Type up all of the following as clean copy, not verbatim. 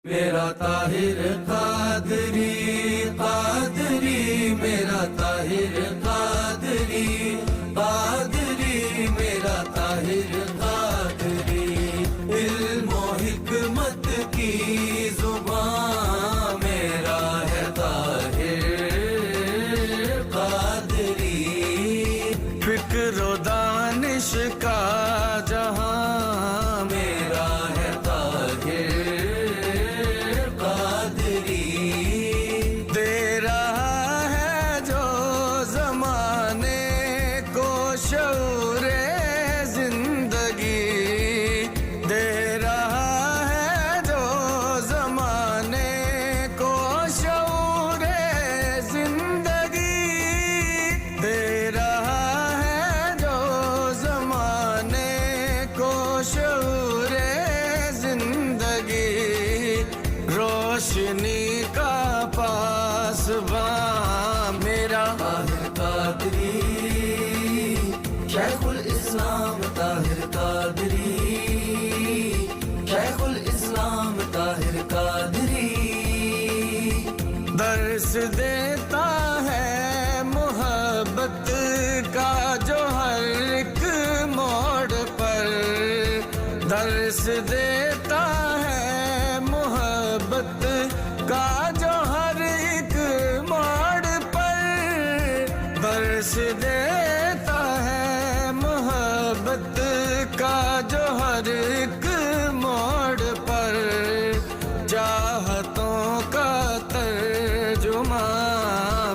میرا طاہر قادری قادری میرا طاہر قادری قادری میرا طاہر قادری علم و حکمت کی زبان میرا ہے طاہر قادری فکر و دانش کا جہاں میرا ہے طاہر قادری دے رہا ہے جو زمانے کو شعور زندگی دے رہا ہے جو زمانے کو شعور زندگی دے رہا ہے جو زمانے کو شعور زندگی روشنی کا پاسباں میرا طاہر قادری شیخ الاسلام طاہر قادری شیخ الاسلام طاہر قادری درس دیتا ہے محبت کا جو ہر ایک موڑ پر درس دیتا ہے محبت کا جو ہر ایک موڑ پر درس دیتا ہے محبت کا جو ہر ایک موڑ پر چاہتوں کا ترجمان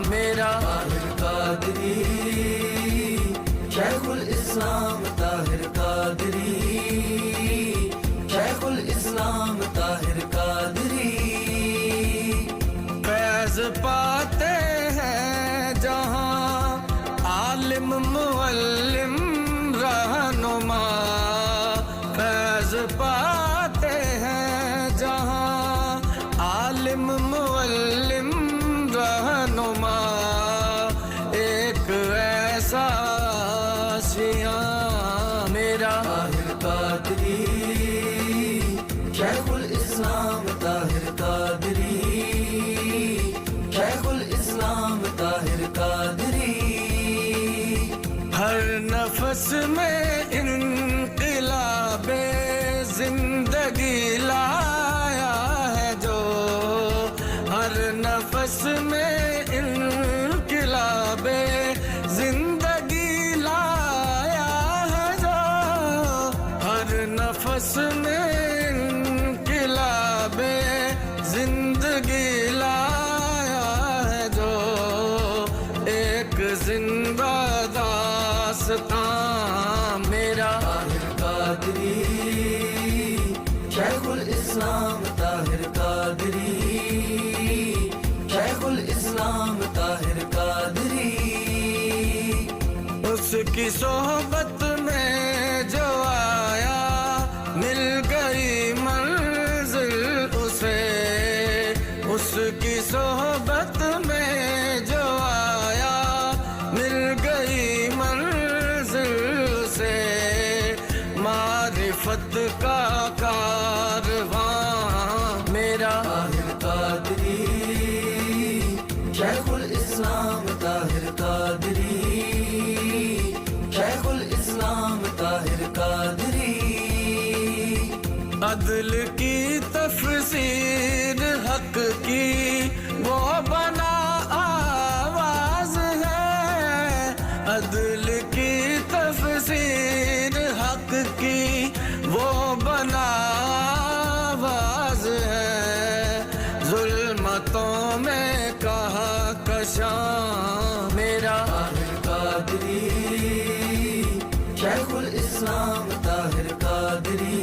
میرا طاہر قادری شیخ الاسلام طاہر قادری شیخ الاسلام طاہر قادری فیض پاتے ہیں جہاں عالم معلم رہنما فیض پاتے ہیں جہاں عالم معلم رہنما ایک ایسا سیاں میرا طاہر قادری شیخ الاسلام طاہر قادری شیخ الاسلام طاہر قادری ہر نفس میں انقلاب زندگی لایا ہے جو ہر نفس میں انقلاب زندگی لایا ہے جو ہر نفس میں انقلاب زندگی لایا ہے جو ایک زندہ داستان میرا طاہر قادری شیخ الاسلام طاہر قادری شیخ الاسلام طاہر قادری اس کی صحبت میں جو آیا مل گئی منزل اسے اس کی صحبت میں جو آیا مل گئی منزل سے معرفت کا کارواں میرا طاہر قادری شیخ الاسلام طاہر قادری شیخ الاسلام طاہر قادری عدل کی تفسیر حق کی وہ بنا آواز ہے عدل کی تفسیر حق کی وہ بنا آواز ہے ظلمتوں میں کہا کشاں میرا طاہر قادری شیخ الاسلام طاہر قادری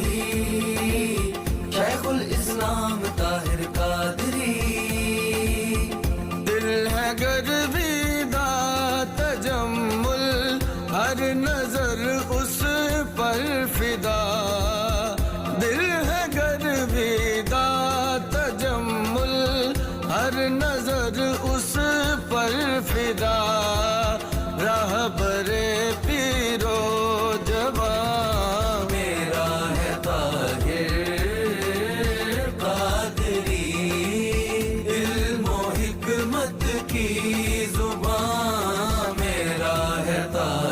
شیخ الاسلام طاہر قادری دل ہے گرویدہ تجمل ہر نظر اس پر فدا دل ہے گرویدہ تجمل ہر نظر اس پر فدا رہبر پیرو جوان میرا ہے طاہر قادری عطا